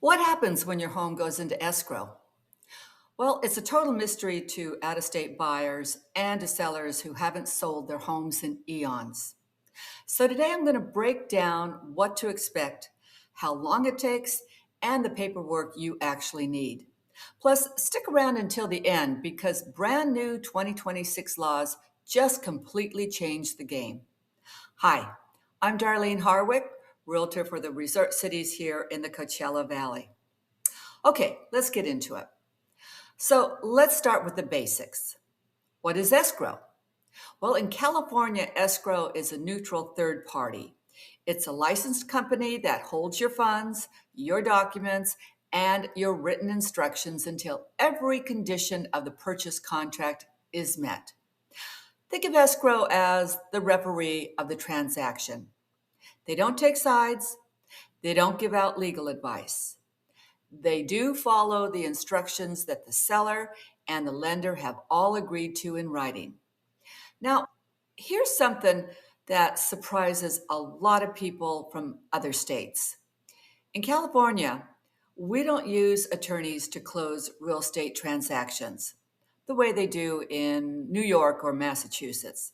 What happens when your home goes into escrow? Well, it's a total mystery to out of state buyers and to sellers who haven't sold their homes in eons. So, today I'm going to break down what to expect, how long it takes, and the paperwork you actually need. Plus, stick around until the end because brand new 2026 laws just completely changed the game. Hi, I'm Darlene Harwick, Realtor for the resort cities here in the Coachella Valley. Okay, let's get into it. So let's start with the basics. What is escrow? Well, in California, escrow is a neutral third party. It's a licensed company that holds your funds, your documents, and your written instructions until every condition of the purchase contract is met. Think of escrow as the referee of the transaction. They don't take sides, they don't give out legal advice. They do follow the instructions that the seller and the lender have all agreed to in writing. Now, here's something that surprises a lot of people from other states. In California, we don't use attorneys to close real estate transactions the way they do in New York or Massachusetts.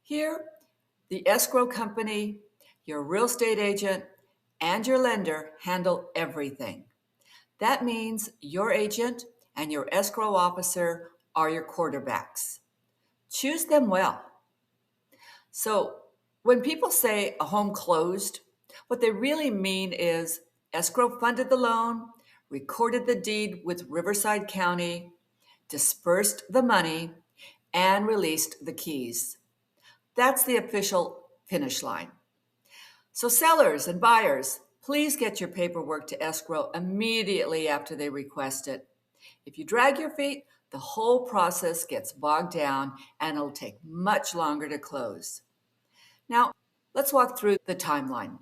Here, the escrow company, your real estate agent, and your lender handle everything. That means your agent and your escrow officer are your quarterbacks. Choose them well. So, when people say a home closed, what they really mean is escrow funded the loan, recorded the deed with Riverside County, dispersed the money, and released the keys. That's the official finish line. So, sellers and buyers, please get your paperwork to escrow immediately after they request it. If you drag your feet, the whole process gets bogged down and it'll take much longer to close. Now, let's walk through the timeline.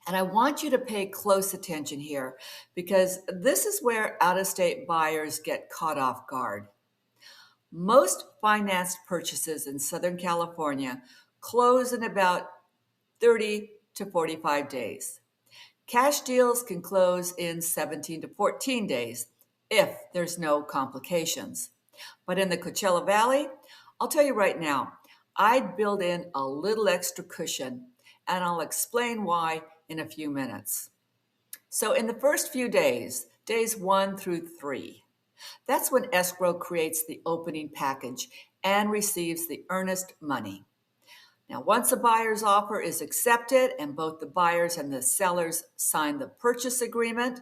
And I want you to pay close attention here because this is where out of state buyers get caught off guard. Most financed purchases in Southern California close in about 30 to 45 days. Cash deals can close in 17 to 14 days if there's no complications. But in the Coachella Valley, I'll tell you right now, I'd build in a little extra cushion, and I'll explain why in a few minutes. So, in the first few days, days 1 through 3, that's when escrow creates the opening package and receives the earnest money. Now, once a buyer's offer is accepted and both the buyers and the sellers sign the purchase agreement,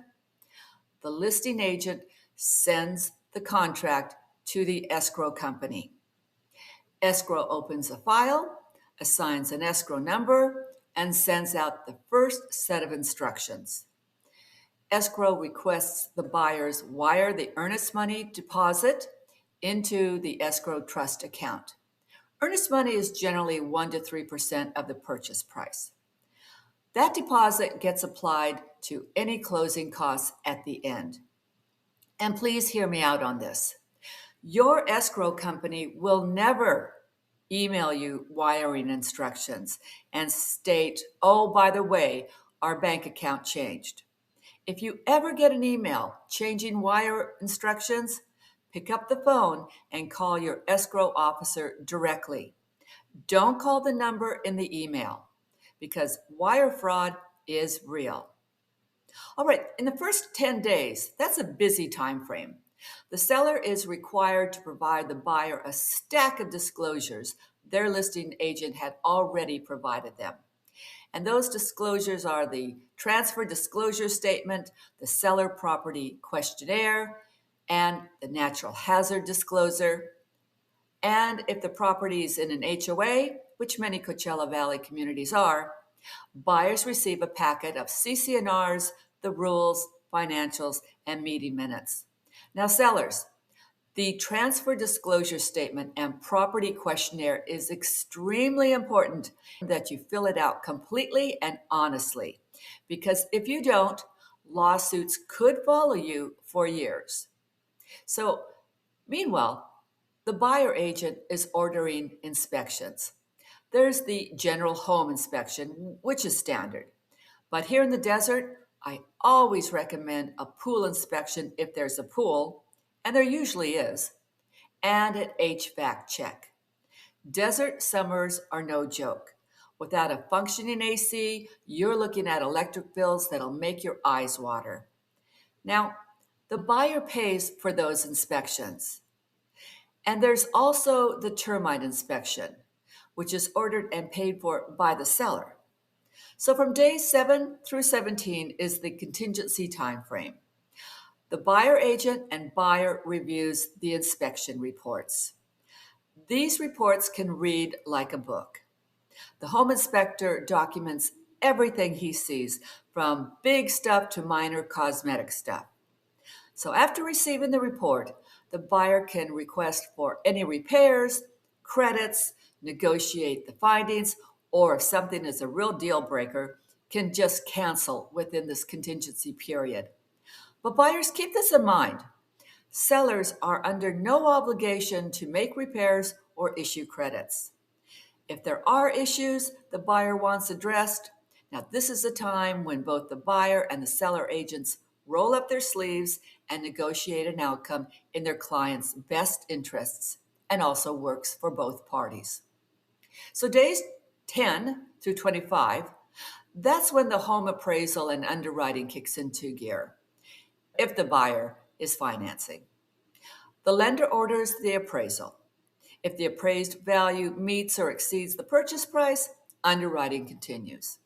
the listing agent sends the contract to the escrow company. Escrow opens a file, assigns an escrow number, and sends out the first set of instructions. Escrow requests the buyers wire the earnest money deposit into the escrow trust account. Earnest money is generally 1 to 3% of the purchase price. That deposit gets applied to any closing costs at the end. And please hear me out on this. Your escrow company will never email you wiring instructions and state, oh, by the way, our bank account changed. If you ever get an email changing wire instructions, pick up the phone and call your escrow officer directly. Don't call the number in the email because wire fraud is real. All right, in the first 10 days, that's a busy time frame. The seller is required to provide the buyer a stack of disclosures their listing agent had already provided them. And those disclosures are the transfer disclosure statement, the seller property questionnaire, and the natural hazard disclosure. And if the property is in an HOA, which many Coachella Valley communities are, buyers receive a packet of CC&Rs, the rules, financials, and meeting minutes. Now, sellers, the transfer disclosure statement and property questionnaire is extremely important that you fill it out completely and honestly, because if you don't, lawsuits could follow you for years. So, meanwhile, the buyer agent is ordering inspections. There's the general home inspection, which is standard. But here in the desert, I always recommend a pool inspection if there's a pool, and there usually is, and an HVAC check. Desert summers are no joke. Without a functioning AC, you're looking at electric bills that'll make your eyes water. Now, the buyer pays for those inspections. And there's also the termite inspection, which is ordered and paid for by the seller. So from days 7 through 17 is the contingency time frame. The buyer agent and buyer reviews the inspection reports. These reports can read like a book. The home inspector documents everything he sees, from big stuff to minor cosmetic stuff. So after receiving the report, the buyer can request for any repairs, credits, negotiate the findings, or if something is a real deal breaker, can just cancel within this contingency period. But buyers, keep this in mind. Sellers are under no obligation to make repairs or issue credits. If there are issues the buyer wants addressed, now this is a time when both the buyer and the seller agents roll up their sleeves and negotiate an outcome in their client's best interests and also works for both parties. So days 10 through 25, that's when the home appraisal and underwriting kicks into gear, if the buyer is financing. The lender orders the appraisal. If the appraised value meets or exceeds the purchase price, underwriting continues.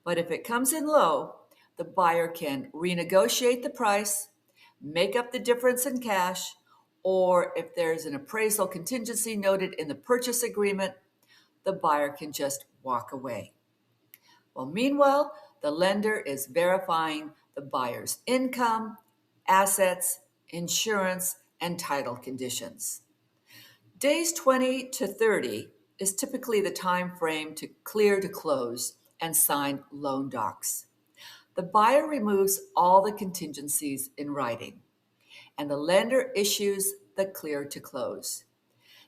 But if it comes in low, the buyer can renegotiate the price, make up the difference in cash, or if there's an appraisal contingency noted in the purchase agreement, the buyer can just walk away. Well, meanwhile, the lender is verifying the buyer's income, assets, insurance, and title conditions. Days 20 to 30 is typically the time frame to clear to close and sign loan docs. The buyer removes all the contingencies in writing, and the lender issues the clear to close.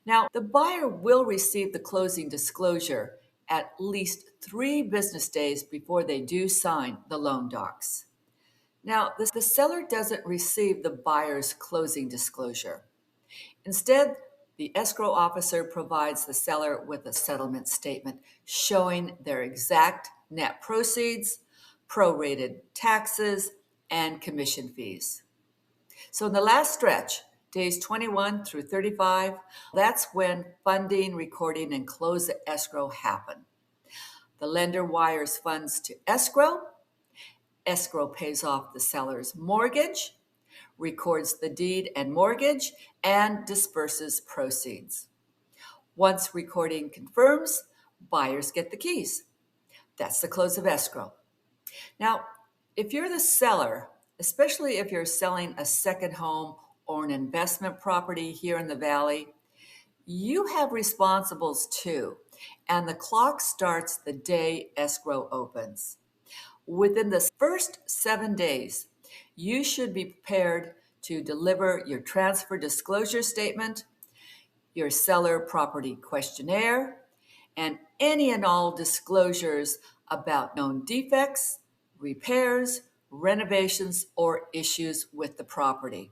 Now, the buyer will receive the closing disclosure at least 3 business days before they do sign the loan docs. Now, the seller doesn't receive the buyer's closing disclosure. Instead, the escrow officer provides the seller with a settlement statement showing their exact net proceeds, prorated taxes, and commission fees. So in the last stretch, days 21 through 35, that's when funding, recording, and close the escrow happen. The lender wires funds to escrow. Escrow pays off the seller's mortgage, records the deed and mortgage, and disperses proceeds. Once recording confirms, buyers get the keys. That's the close of escrow. Now, if you're the seller, especially if you're selling a second home or an investment property here in the Valley, you have responsibles too, and the clock starts the day escrow opens. Within the first 7 days, you should be prepared to deliver your transfer disclosure statement, your seller property questionnaire, and any and all disclosures about known defects, repairs, renovations, or issues with the property.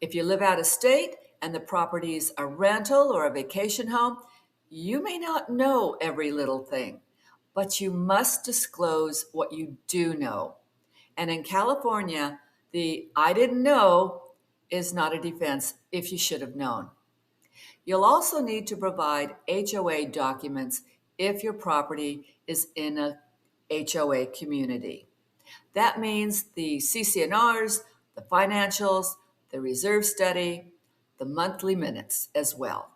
If you live out of state and the property is a rental or a vacation home, you may not know every little thing, but you must disclose what you do know. And in California, the I didn't know is not a defense if you should have known. You'll also need to provide HOA documents if your property is in a HOA community. That means the CCNRs, the financials, the reserve study, the monthly minutes as well.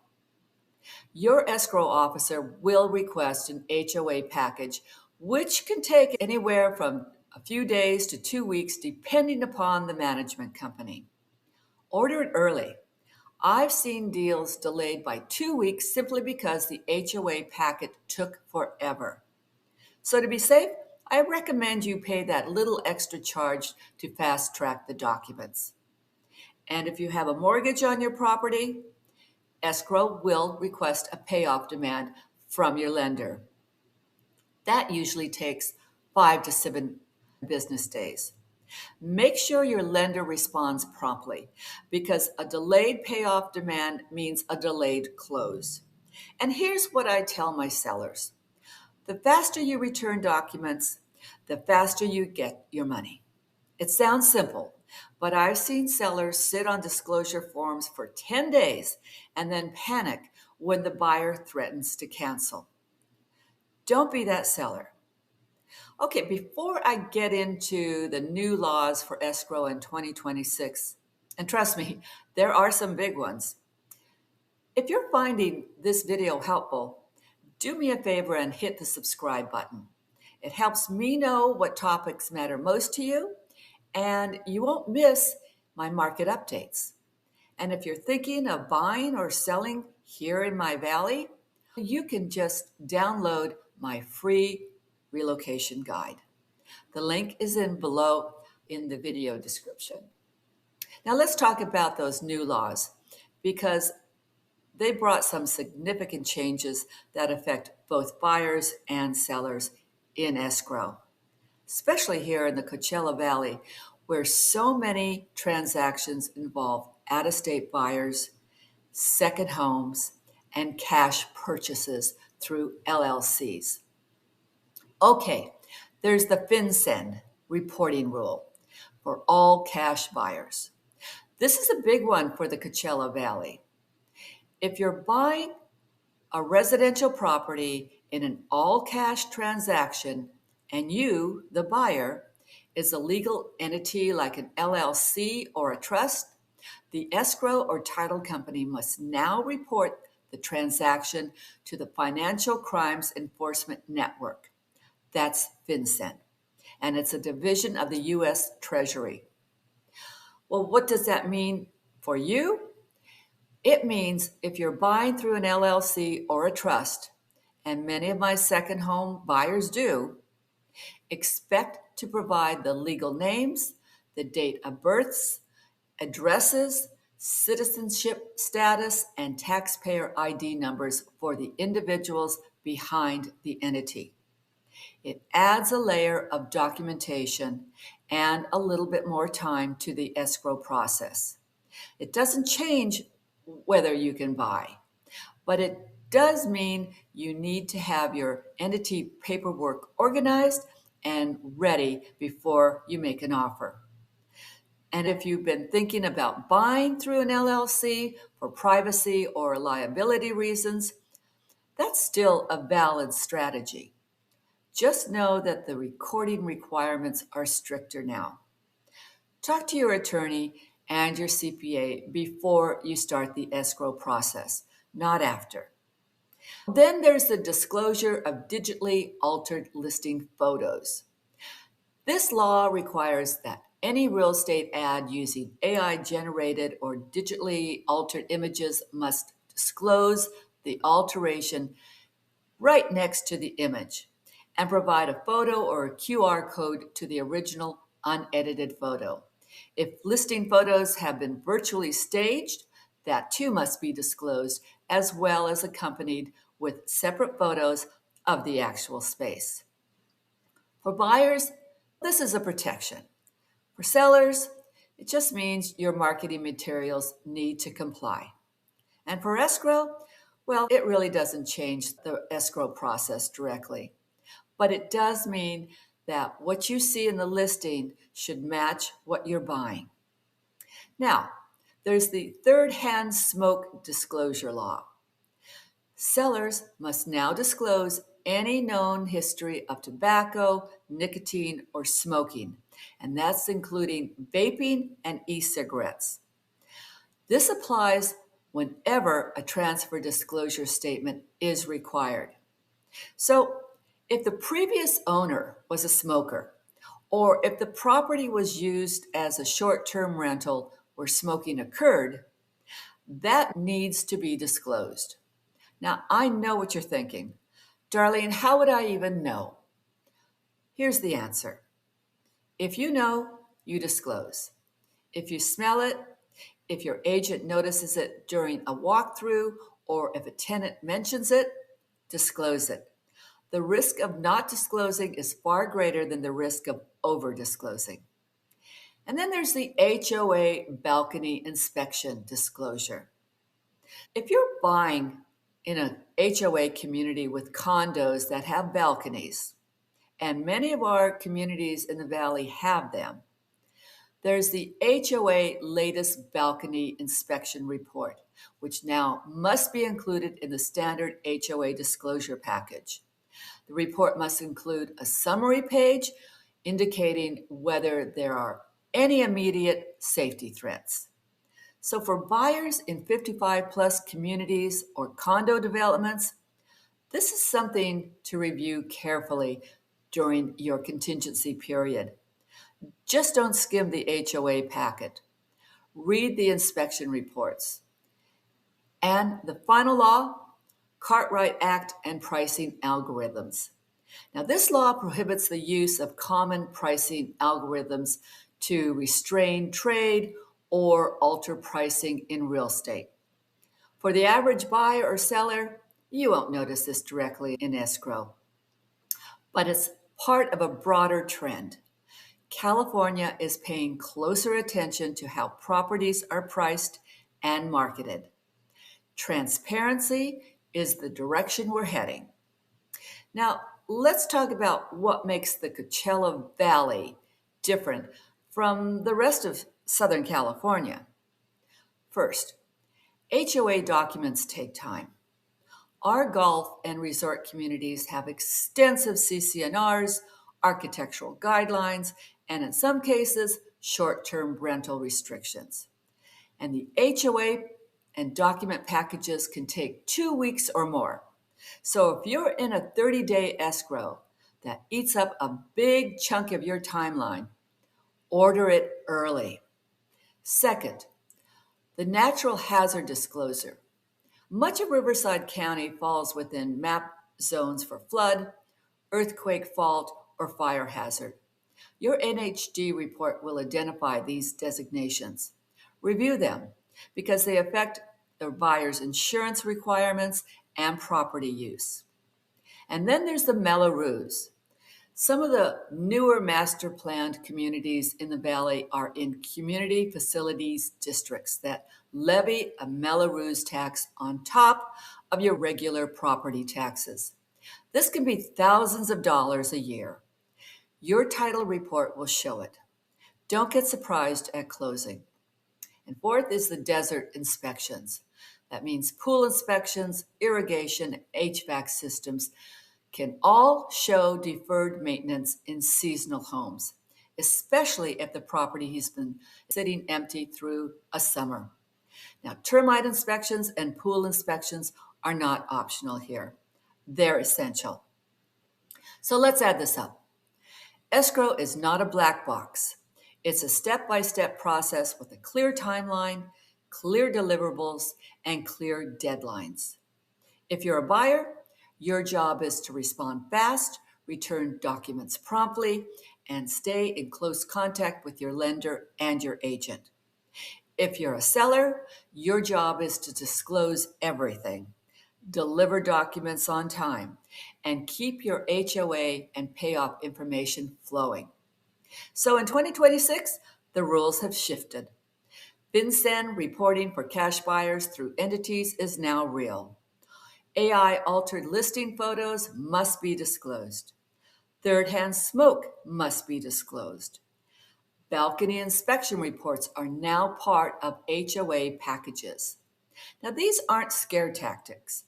Your escrow officer will request an HOA package, which can take anywhere from a few days to 2 weeks, depending upon the management company. Order it early. I've seen deals delayed by 2 weeks simply because the HOA packet took forever. So to be safe, I recommend you pay that little extra charge to fast track the documents. And if you have a mortgage on your property, escrow will request a payoff demand from your lender. That usually takes 5 to 7 business days. Make sure your lender responds promptly because a delayed payoff demand means a delayed close. And here's what I tell my sellers: the faster you return documents, the faster you get your money. It sounds simple, but I've seen sellers sit on disclosure forms for 10 days and then panic when the buyer threatens to cancel. Don't be that seller. Okay, before I get into the new laws for escrow in 2026, and trust me, there are some big ones. If you're finding this video helpful, do me a favor and hit the subscribe button. It helps me know what topics matter most to you, and you won't miss my market updates. And if you're thinking of buying or selling here in my valley, you can just download my free relocation guide. The link is below in the video description. Now let's talk about those new laws because they brought some significant changes that affect both buyers and sellers in escrow, especially here in the Coachella Valley, where so many transactions involve out-of-state buyers, second homes, and cash purchases through LLCs. Okay, there's the FinCEN reporting rule for all cash buyers. This is a big one for the Coachella Valley. If you're buying a residential property in an all-cash transaction and you, the buyer, is a legal entity like an LLC or a trust, the escrow or title company must now report the transaction to the Financial Crimes Enforcement Network. That's FinCEN, and it's a division of the U.S. Treasury. Well, what does that mean for you? It means if you're buying through an LLC or a trust, and many of my second home buyers do, expect to provide the legal names, the date of births, addresses, citizenship status, and taxpayer ID numbers for the individuals behind the entity. It adds a layer of documentation and a little bit more time to the escrow process. It doesn't change whether you can buy, but it does mean you need to have your entity paperwork organized and ready before you make an offer. And if you've been thinking about buying through an LLC for privacy or liability reasons, that's still a valid strategy. Just know that the recording requirements are stricter now. Talk to your attorney and your CPA before you start the escrow process, not after. Then there's the disclosure of digitally altered listing photos. This law requires that any real estate ad using AI-generated or digitally altered images must disclose the alteration right next to the image and provide a photo or a QR code to the original unedited photo. If listing photos have been virtually staged, that too must be disclosed, as well as accompanied with separate photos of the actual space. For buyers, this is a protection. For sellers, it just means your marketing materials need to comply. And for escrow, well, it really doesn't change the escrow process directly, but it does mean that what you see in the listing should match what you're buying. Now, there's the third-hand smoke disclosure law. Sellers must now disclose any known history of tobacco, nicotine, or smoking, and that's including vaping and e-cigarettes. This applies whenever a transfer disclosure statement is required. So, if the previous owner was a smoker, or if the property was used as a short-term rental where smoking occurred, that needs to be disclosed. Now, I know what you're thinking. Darlene, how would I even know? Here's the answer. If you know, you disclose. If you smell it, if your agent notices it during a walkthrough, or if a tenant mentions it, disclose it. The risk of not disclosing is far greater than the risk of over-disclosing. And then there's the HOA balcony inspection disclosure. If you're buying in an HOA community with condos that have balconies, and many of our communities in the Valley have them, there's the HOA latest balcony inspection report, which now must be included in the standard HOA disclosure package. The report must include a summary page indicating whether there are any immediate safety threats. So for buyers in 55 plus communities or condo developments, this is something to review carefully during your contingency period. Just don't skim the HOA packet. Read the inspection reports. And the final law, Cartwright Act and pricing algorithms. Now, this law prohibits the use of common pricing algorithms to restrain trade or alter pricing in real estate. For the average buyer or seller, you won't notice this directly in escrow, but it's part of a broader trend. California is paying closer attention to how properties are priced and marketed. Transparency is the direction we're heading. Now, let's talk about what makes the Coachella Valley different from the rest of Southern California. First, HOA documents take time. Our golf and resort communities have extensive CCNRs, architectural guidelines, and in some cases, short-term rental restrictions. And the HOA and document packages can take 2 weeks or more. So if you're in a 30-day escrow that eats up a big chunk of your timeline, order it early. Second, the natural hazard disclosure. Much of Riverside County falls within map zones for flood, earthquake fault, or fire hazard. Your NHD report will identify these designations. Review them because they affect the buyer's insurance requirements and property use. And then there's the Mello-Roos. Some of the newer master planned communities in the Valley are in community facilities districts that levy a Mello-Roos tax on top of your regular property taxes. This can be thousands of dollars a year. Your title report will show it. Don't get surprised at closing. And fourth is the desert inspections. That means pool inspections, irrigation, HVAC systems can all show deferred maintenance in seasonal homes, especially if the property has been sitting empty through a summer. Now, termite inspections and pool inspections are not optional here. They're essential. So let's add this up. Escrow is not a black box. It's a step-by-step process with a clear timeline, clear deliverables, and clear deadlines. If you're a buyer, your job is to respond fast, return documents promptly, and stay in close contact with your lender and your agent. If you're a seller, your job is to disclose everything, deliver documents on time, and keep your HOA and payoff information flowing. So in 2026, the rules have shifted. FinCEN reporting for cash buyers through entities is now real. AI-altered listing photos must be disclosed. Third-hand smoke must be disclosed. Balcony inspection reports are now part of HOA packages. Now, these aren't scare tactics.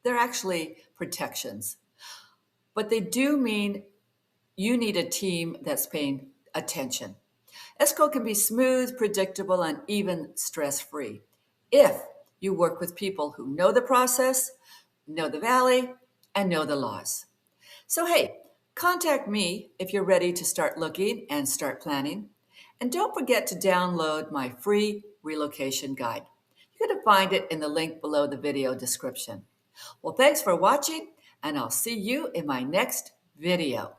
They're actually protections. But they do mean you need a team that's paying attention. Escrow can be smooth, predictable, and even stress-free if you work with people who know the process, know the Valley, and know the laws. So hey, contact me if you're ready to start looking and start planning. And don't forget to download my free relocation guide. You're going to find it in the link below the video description. Well, thanks for watching, and I'll see you in my next video.